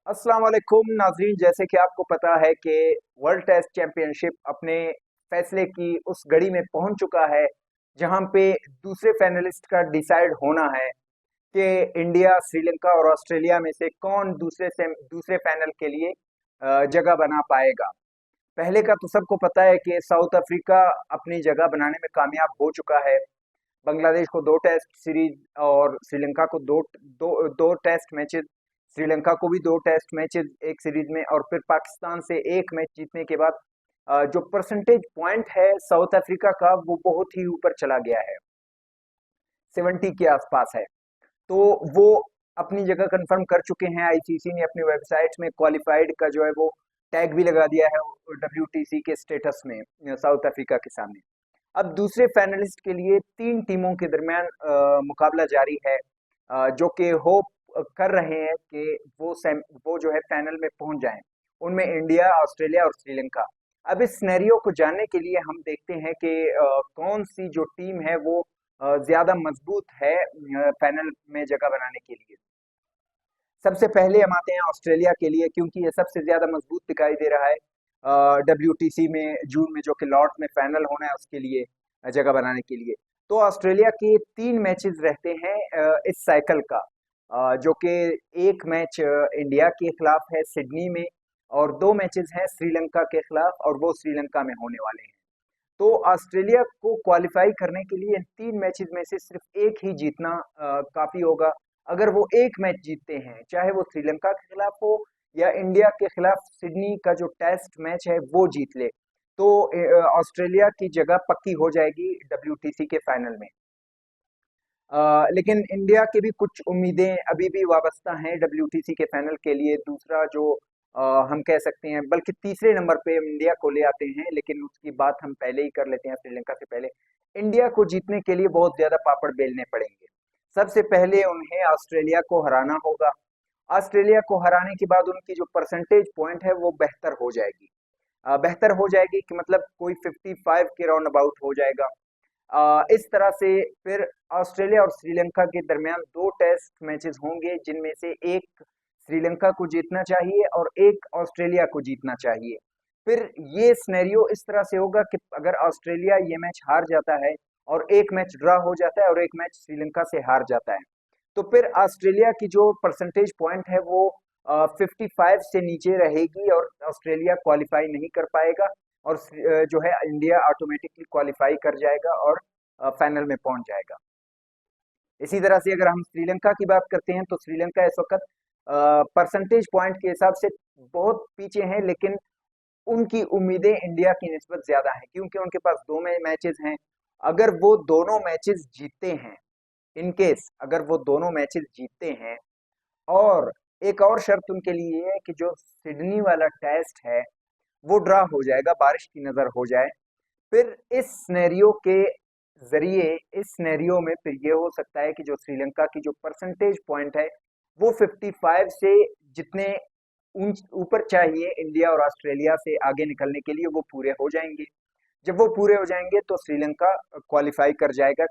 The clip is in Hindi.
अस्सलाम वालेकुम नाजरीन। जैसे कि आपको पता है कि वर्ल्ड टेस्ट चैंपियनशिप अपने फैसले की उस घड़ी में पहुंच चुका है जहां पे दूसरे फाइनलिस्ट का डिसाइड होना है कि इंडिया, श्रीलंका और ऑस्ट्रेलिया में से कौन दूसरे फाइनल के लिए जगह बना पाएगा। पहले का तो सबको पता है कि साउथ अफ्रीका अपनी जगह बनाने में कामयाब हो चुका है। बांग्लादेश को 2 टेस्ट सीरीज और श्रीलंका को दो टेस्ट मैचेस, श्रीलंका को भी 2 टेस्ट मैचेस एक सीरीज में, और फिर पाकिस्तान से एक मैच जीतने के बाद जो परसेंटेज पॉइंट है साउथ अफ्रीका का वो बहुत ही ऊपर चला गया है, 70 के आसपास है। तो वो अपनी जगह कंफर्म कर चुके हैं। आईसीसी ने अपनी वेबसाइट में क्वालिफाइड का जो है वो टैग भी लगा दिया है डब्ल्यूटीसी के स्टेटस में साउथ अफ्रीका के सामने। अब दूसरे फाइनलिस्ट के लिए 3 टीमों के दरमियान मुकाबला जारी है, जो कि होप कर रहे हैं कि वो जो है फाइनल में पहुंच जाएं। उनमें इंडिया, ऑस्ट्रेलिया और श्रीलंका। अब इस सिनेरियो को जानने के लिए हम देखते हैं कि कौन सी जो टीम है वो ज्यादा मजबूत है फाइनल में जगह बनाने के लिए। सबसे पहले हम आते हैं ऑस्ट्रेलिया के लिए, क्योंकि ये सबसे ज्यादा मजबूत दिखाई दे रहा है डब्ल्यूटीसी में जून में, जो कि लॉर्ड में फाइनल होना है उसके लिए जगह बनाने के लिए। तो ऑस्ट्रेलिया के 3 मैचेस रहते हैं इस साइकिल का, जो कि एक मैच इंडिया के खिलाफ है सिडनी में, और 2 मैचेस हैं श्रीलंका के खिलाफ और वो श्रीलंका में होने वाले हैं। तो ऑस्ट्रेलिया को क्वालिफाई करने के लिए इन 3 मैचेस में से सिर्फ एक ही जीतना काफी होगा। अगर वो एक मैच जीतते हैं, चाहे वो श्रीलंका के खिलाफ हो या इंडिया के खिलाफ सिडनी का जो टेस्ट मैच है वो जीत ले, तो ऑस्ट्रेलिया की जगह पक्की हो जाएगी डब्ल्यूटीसी के फाइनल में। लेकिन इंडिया की भी कुछ उम्मीदें अभी भी वाबस्ता हैं डब्ल्यूटीसी के फाइनल के लिए। दूसरा जो हम कह सकते हैं, बल्कि तीसरे नंबर पे हम इंडिया को ले आते हैं, लेकिन उसकी बात हम पहले ही कर लेते हैं श्रीलंका से पहले। इंडिया को जीतने के लिए बहुत ज्यादा पापड़ बेलने पड़ेंगे। सबसे पहले उन्हें ऑस्ट्रेलिया को हराना होगा। ऑस्ट्रेलिया को हराने के बाद उनकी जो परसेंटेज पॉइंट है वो बेहतर हो जाएगी। बेहतर हो जाएगी कि मतलब कोई 55 के राउंड अबाउट हो जाएगा। इस तरह से फिर ऑस्ट्रेलिया और श्रीलंका के दरमियान 2 टेस्ट मैचेस होंगे, जिनमें से एक श्रीलंका को जीतना चाहिए और एक ऑस्ट्रेलिया को जीतना चाहिए। फिर ये सिनेरियो इस तरह से होगा कि अगर ऑस्ट्रेलिया ये मैच हार जाता है और एक मैच ड्रा हो जाता है और एक मैच श्रीलंका से हार जाता है, तो फिर ऑस्ट्रेलिया की जो परसेंटेज पॉइंट है वो 55 से नीचे रहेगी और ऑस्ट्रेलिया क्वालिफाई नहीं कर पाएगा, और जो है इंडिया ऑटोमेटिकली क्वालिफाई कर जाएगा और फाइनल में पहुंच जाएगा। इसी तरह से अगर हम श्रीलंका की बात करते हैं, तो श्रीलंका इस वक्त परसेंटेज पॉइंट के हिसाब से बहुत पीछे हैं, लेकिन उनकी उम्मीदें इंडिया की निस्बत ज्यादा हैं, क्योंकि उनके पास 2 मैचेस हैं। अगर वो दोनों मैचेस जीतते हैं, इन केस अगर वो दोनों मैचेस जीतते हैं, और एक और शर्त उनके लिए ये है कि जो सिडनी वाला टेस्ट है वो ड्रा हो जाएगा, बारिश की नजर हो जाए। फिर इस सिनेरियो के जरिए, इस सिनेरियो में फिर ये हो सकता है कि जो श्रीलंका की जो परसेंटेज पॉइंट है वो 55 से जितने ऊपर चाहिए इंडिया और ऑस्ट्रेलिया से आगे निकलने के लिए, वो पूरे हो जाएंगे। जब वो पूरे हो जाएंगे तो श्रीलंका क्वालिफाई कर जाएगा